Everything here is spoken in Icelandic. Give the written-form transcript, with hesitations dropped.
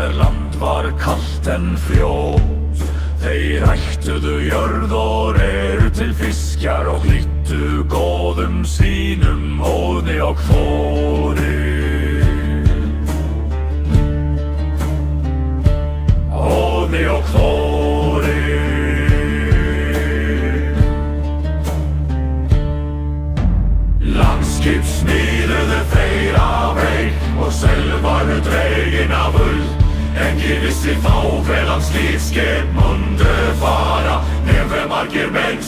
land var kalt en frjótt. Þeir ættuðu jörð og reru til fiskjar og hlýttu góðum sínum Óðni og Þóri. Óðni og Þóri. Landskip smíðuðu þeir af eik og sölvaðu dregin af ull. Enginn vissi þá hve langt slíkt skip mundu fara, nefnir margir menn